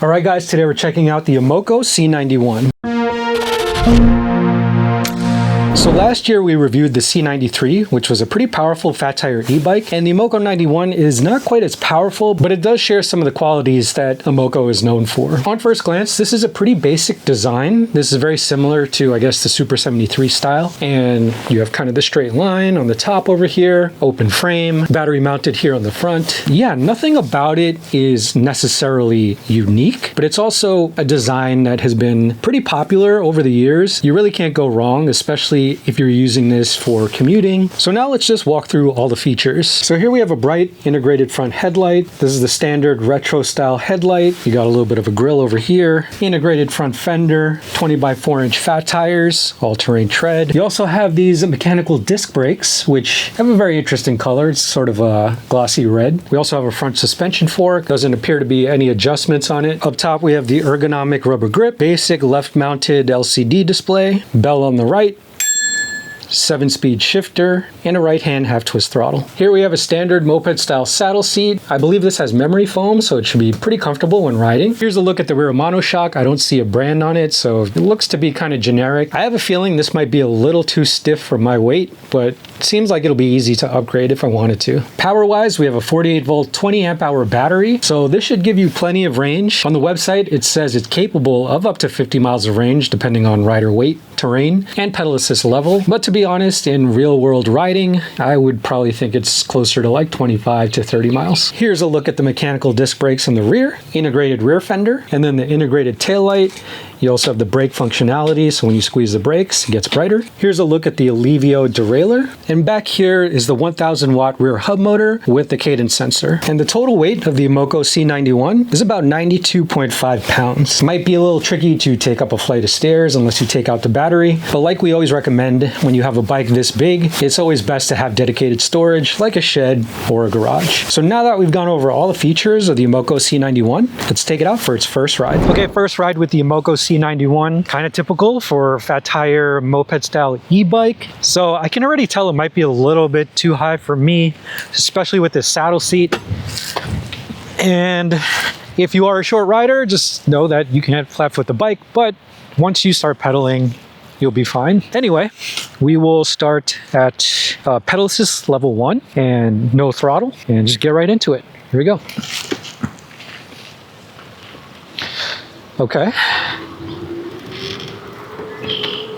All right, guys, today we're checking out the Emoko C91. So last year we reviewed the C93, which was a pretty powerful fat tire e-bike, and the Emoko 91 is not quite as powerful, but it does share some of the qualities that Emoko is known for. On first glance, this is a pretty basic design. This is very similar to, I guess, the Super 73 style, and you have kind of the straight line on the top over here, open frame, battery mounted here on the front. Yeah, nothing about it is necessarily unique, but it's also a design that has been pretty popular over the years. You really can't go wrong, especially if you're using this for commuting. So now let's just walk through all the features. So here we have a bright integrated front headlight. This is the standard retro style headlight. You got a little bit of a grille over here, integrated front fender, 20 by 4-inch fat tires, all-terrain tread. You also have these mechanical disc brakes, which have a very interesting color. It's sort of a glossy red. We also have a front suspension fork. Doesn't appear to be any adjustments on it. Up top we have the ergonomic rubber grip, basic left mounted LCD display, bell on the right, 7-speed shifter, and a right-hand half-twist throttle. Here we have a standard moped-style saddle seat. I believe this has memory foam, so it should be pretty comfortable when riding. Here's a look at the rear monoshock. I don't see a brand on it, so it looks to be kind of generic. I have a feeling this might be a little too stiff for my weight, but it seems like it'll be easy to upgrade if I wanted to. Power-wise, we have a 48-volt, 20-amp-hour battery, so this should give you plenty of range. On the website, it says it's capable of up to 50 miles of range, depending on rider weight, terrain, and pedal assist level. But to be honest, in real-world riding, I would probably think it's closer to like 25 to 30 miles. Here's a look at the mechanical disc brakes in the rear, integrated rear fender, and then the integrated taillight. You also have the brake functionality, so when you squeeze the brakes, it gets brighter. Here's a look at the Allevio derailleur. And back here is the 1000 watt rear hub motor with the cadence sensor. And the total weight of the Emoko C91 is about 92.5 pounds. Might be a little tricky to take up a flight of stairs unless you take out the battery, but like we always recommend, when you have a bike this big, it's always best to have dedicated storage like a shed or a garage. So now that we've gone over all the features of the Emoko C91, let's take it out for its first ride. Okay, first ride with the Emoko C91, kind of typical for fat tire moped style e-bike. So I can already tell it might be a little bit too high for me, especially with this saddle seat. And if you are a short rider, just know that you can't flat foot the bike, but once you start pedaling, you'll be fine. Anyway, we will start at pedal assist level 1 and no throttle, and just get right into it. Here we go. Okay.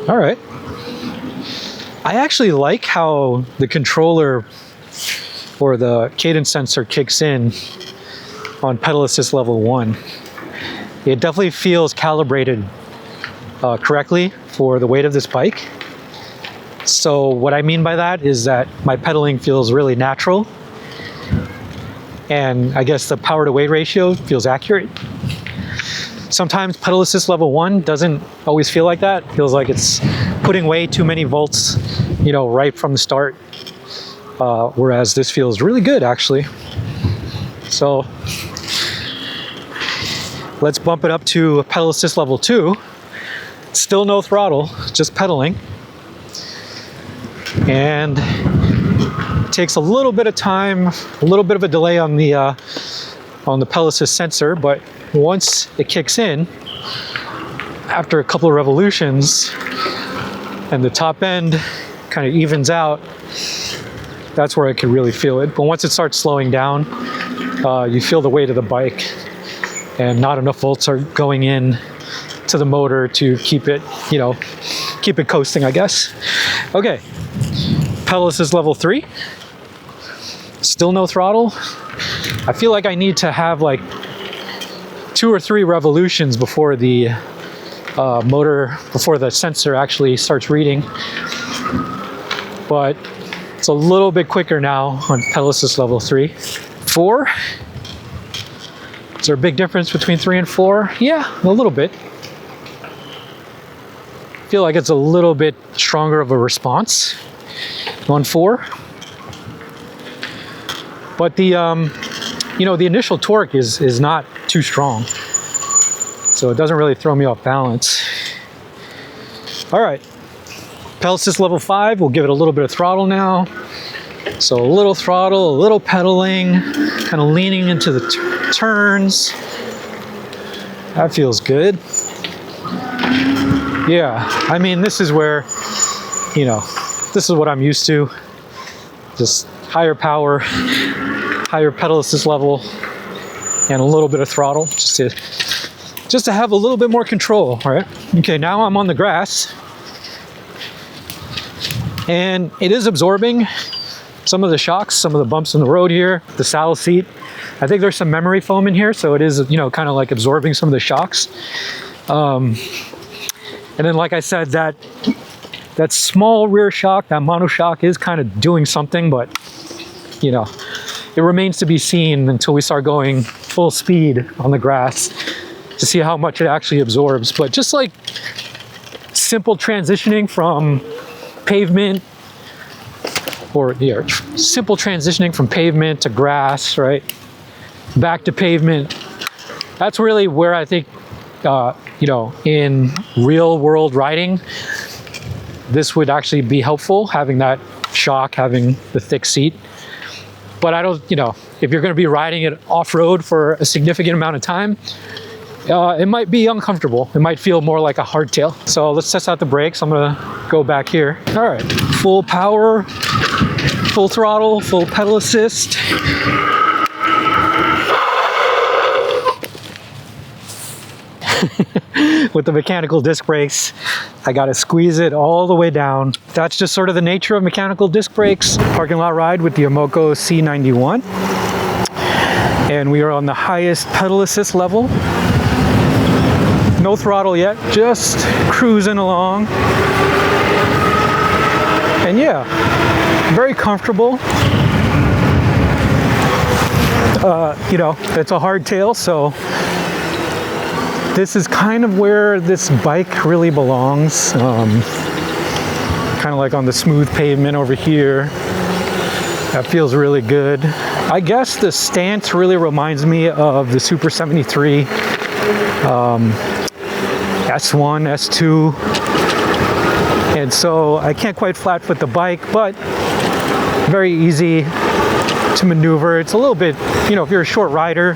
All right. I actually like how the controller or the cadence sensor kicks in on pedal assist level 1. It definitely feels calibrated correctly for the weight of this bike. So what I mean by that is that my pedaling feels really natural, and I guess the power to weight ratio feels accurate. Sometimes pedal assist level 1 doesn't always feel like that. It feels like it's putting way too many volts, you know, right from the start. Whereas this feels really good, actually. So let's bump it up to pedal assist level 2. Still no throttle, just pedaling. And it takes a little bit of time, a little bit of a delay on the pedal assist sensor, but once it kicks in, after a couple of revolutions and the top end kind of evens out, that's where I can really feel it. But once it starts slowing down, you feel the weight of the bike, and not enough volts are going in to the motor to keep it, you know, keep it coasting, I guess. Okay, pedal assist level 3, still no throttle. I feel like I need to have like 2 or 3 revolutions before the before the sensor actually starts reading. But it's a little bit quicker now on pedal assist level 3. 4. Is there a big difference between 3 and 4? Yeah, a little bit. I feel like it's a little bit stronger of a response on 4. But the you know, the initial torque is not too strong, so it doesn't really throw me off balance. All right, pedal assist level 5, we'll give it a little bit of throttle now. So a little throttle, a little pedaling, kind of leaning into the turns. that feels good. Yeah, I mean, this is where, you know, this is what I'm used to. Just higher power, higher pedal assist level, and a little bit of throttle just to have a little bit more control, right? Okay, now I'm on the grass, and it is absorbing some of the shocks, some of the bumps in the road here, the saddle seat. I think there's some memory foam in here, so it is, you know, kind of like absorbing some of the shocks. And then, like I said, that small rear shock, that mono shock, is kind of doing something, but, you know, it remains to be seen until we start going full speed on the grass to see how much it actually absorbs. But just like simple transitioning from pavement, or yeah, simple transitioning from pavement to grass, right, back to pavement, that's really where I think, you know, in real world riding, this would actually be helpful, having that shock, having the thick seat. But I don't, you know, if you're going to be riding it off-road for a significant amount of time, it might be uncomfortable. It might feel more like a hardtail. So let's test out the brakes. I'm going to go back here. All right, full power, full throttle, full pedal assist. With the mechanical disc brakes, I got to squeeze it all the way down. That's just sort of the nature of mechanical disc brakes. Parking lot ride with the Emoko C91. And we are on the highest pedal assist level. No throttle yet, just cruising along. And yeah, very comfortable. You know, it's a hardtail, so this is kind of where this bike really belongs. Kind of like on the smooth pavement over here. That feels really good. I guess the stance really reminds me of the Super 73, S1, S2. And so I can't quite flat foot the bike, but very easy to maneuver. It's a little bit, you know, if you're a short rider,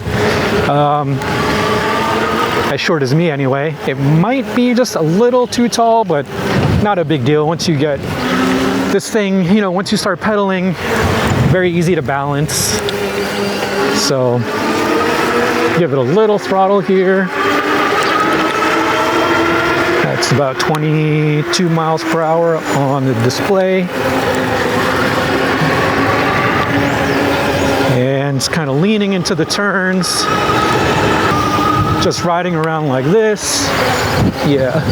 as short as me anyway, it might be just a little too tall, but not a big deal. Once you get this thing, you know, once you start pedaling, very easy to balance. So give it a little throttle here. That's about 22 miles per hour on the display. And it's kind of leaning into the turns. Just riding around like this. Yeah,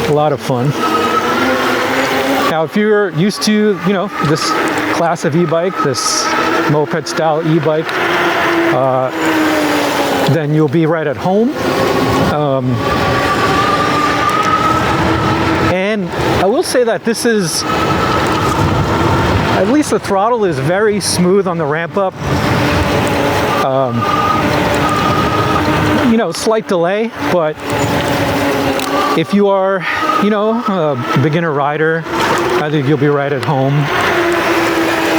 a lot of fun. Now, if you're used to, you know, this class of e-bike, this moped style e-bike, then you'll be right at home. And I will say that this is, at least the throttle is very smooth on the ramp up. You know, slight delay, but if you are, you know, a beginner rider, I think you'll be right at home.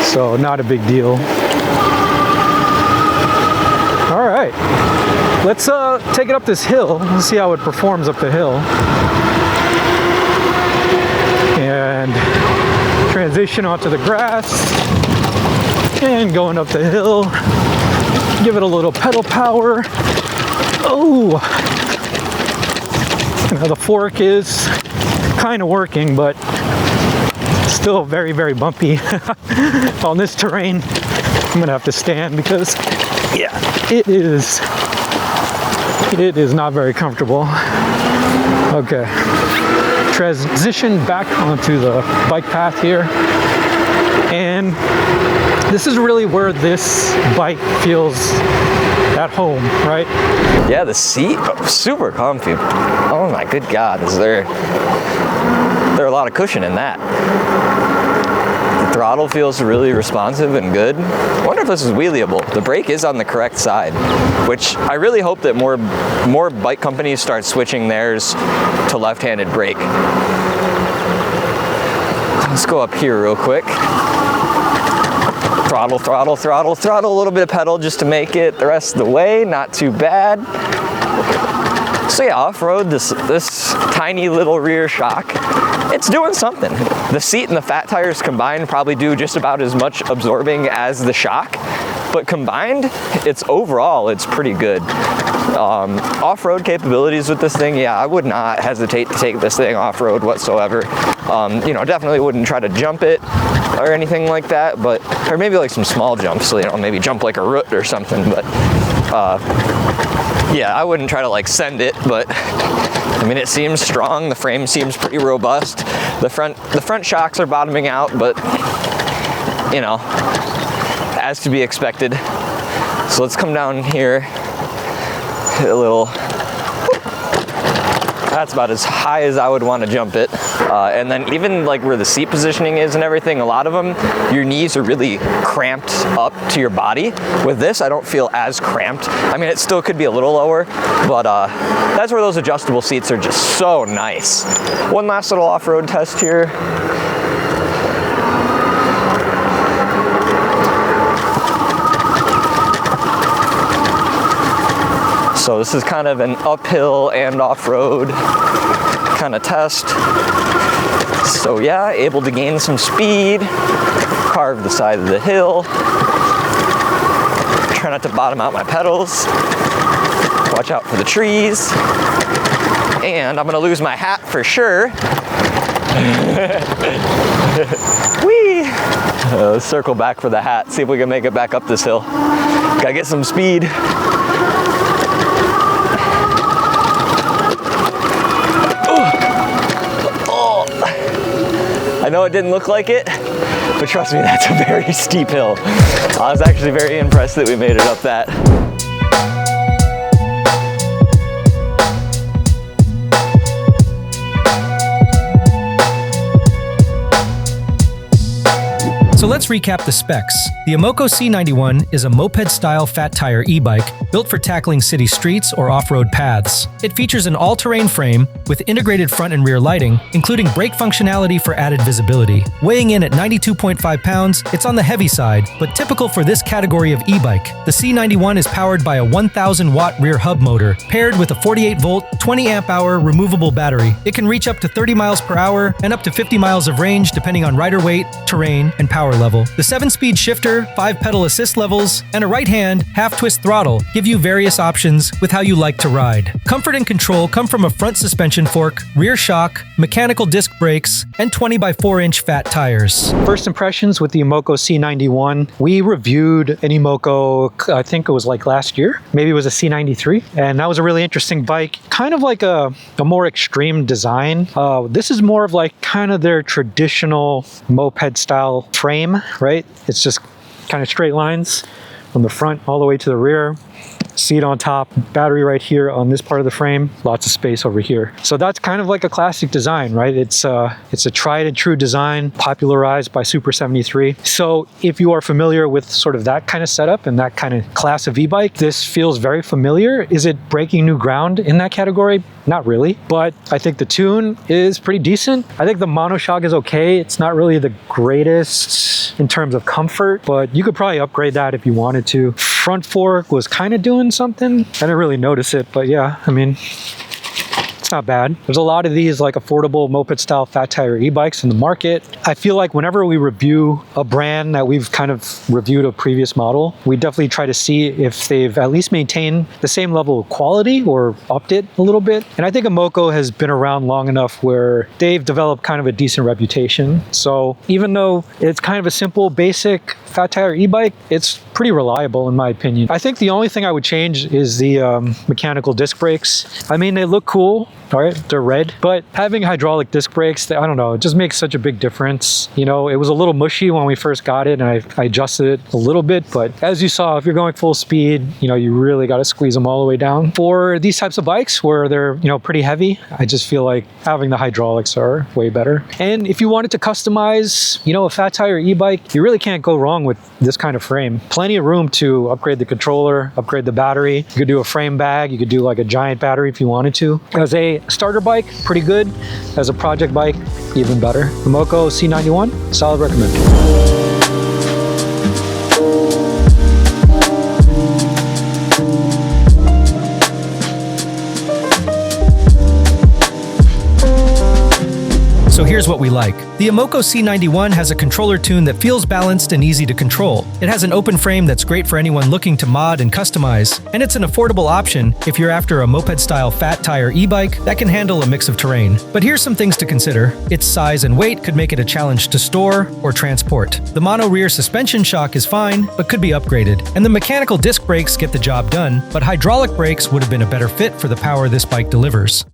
So not a big deal. All right, let's take it up this hill and see how it performs up the hill. And transition onto the grass and going up the hill. Give it a little pedal power. Oh, now the fork is kind of working, but still very, very bumpy. On this terrain, I'm gonna have to stand because, yeah, it is not very comfortable. Okay, transition back onto the bike path here. And this is really where this bike feels at home, right? Yeah, the seat, super comfy. Oh my good God, is there a lot of cushion in that. The throttle feels really responsive and good. I wonder if this is wheelieable. The brake is on the correct side, which I really hope that more bike companies start switching theirs to left-handed brake. Let's go up here real quick. Throttle, throttle, throttle, throttle, a little bit of pedal just to make it the rest of the way, not too bad. So yeah, off-road, this tiny little rear shock, it's doing something. The seat and the fat tires combined probably do just about as much absorbing as the shock, but combined, it's pretty good. Off-road capabilities with this thing, yeah, I would not hesitate to take this thing off-road whatsoever. You know, definitely wouldn't try to jump it or anything like that, but, or maybe like some small jumps, you know, maybe jump like a root or something, but yeah, I wouldn't try to like send it, but I mean, it seems strong. The frame seems pretty robust. The front shocks are bottoming out, but you know, as to be expected. So let's come down here, hit a little, that's about as high as I would want to jump it. And then even like where the seat positioning is and everything, a lot of them, your knees are really cramped up to your body. With this, I don't feel as cramped. I mean, it still could be a little lower, but that's where those adjustable seats are just so nice. One last little off-road test here. So this is kind of an uphill and off-road kind of test. So yeah, able to gain some speed, carve the side of the hill, try not to bottom out my pedals, watch out for the trees, and I'm gonna lose my hat for sure. Whee! Let's circle back for the hat, see if we can make it back up this hill. Gotta get some speed. I know it didn't look like it, but trust me, that's a very steep hill. I was actually very impressed that we made it up that. So let's recap the specs. The Emoko C91 is a moped-style fat tire e-bike built for tackling city streets or off-road paths. It features an all-terrain frame with integrated front and rear lighting, including brake functionality for added visibility. Weighing in at 92.5 pounds, it's on the heavy side, but typical for this category of e-bike. The C91 is powered by a 1,000-watt rear hub motor, paired with a 48-volt, 20-amp-hour removable battery. It can reach up to 30 miles per hour and up to 50 miles of range depending on rider weight, terrain, and power level. The 7-speed shifter, 5-pedal assist levels, and a right-hand, half-twist throttle give you various options with how you like to ride. Comfort and control come from a front suspension fork, rear shock, mechanical disc brakes, and 20x4-inch fat tires. First impressions with the Emoko C91. We reviewed an Emoko, I think it was like last year. Maybe it was a C93. And that was a really interesting bike. Kind of like a more extreme design. This is more of like kind of their traditional moped style frame, right? It's just kind of straight lines from the front all the way to the rear. Seat on top, battery right here on this part of the frame, lots of space over here. So that's kind of like a classic design, right? It's a tried and true design popularized by Super 73. So if you are familiar with sort of that kind of setup and that kind of class of e-bike, this feels very familiar. Is it breaking new ground in that category? Not really, but I think the tune is pretty decent. I think the monoshock is okay. It's not really the greatest in terms of comfort, but you could probably upgrade that if you wanted to. Front fork was kind of doing something. I didn't really notice it, but yeah, I mean, it's not bad. There's a lot of these like affordable moped style fat tire e-bikes in the market. I feel like whenever we review a brand that we've kind of reviewed a previous model, we definitely try to see if they've at least maintained the same level of quality or upped it a little bit. And I think Emoko has been around long enough where they've developed kind of a decent reputation. So even though it's kind of a simple, basic fat tire e-bike, it's pretty reliable in my opinion. I think the only thing I would change is the mechanical disc brakes. I mean, they look cool, right? They're red, but having hydraulic disc brakes, I don't know, it just makes such a big difference. You know, it was a little mushy when we first got it and I adjusted it a little bit, but as you saw, if you're going full speed, you know, you really got to squeeze them all the way down. For these types of bikes where they're, you know, pretty heavy, I just feel like having the hydraulics are way better. And if you wanted to customize, you know, a fat tire e-bike, you really can't go wrong with this kind of frame. Plenty of room to upgrade the controller, upgrade the battery. You could do a frame bag. You could do like a giant battery if you wanted to. As a starter bike, pretty good. As a project bike, even better. Emoko C91, solid recommend. So here's what we like. The Emoko C91 has a controller tune that feels balanced and easy to control. It has an open frame that's great for anyone looking to mod and customize, and it's an affordable option if you're after a moped-style fat tire e-bike that can handle a mix of terrain. But here's some things to consider. Its size and weight could make it a challenge to store or transport. The mono rear suspension shock is fine, but could be upgraded. And the mechanical disc brakes get the job done, but hydraulic brakes would have been a better fit for the power this bike delivers.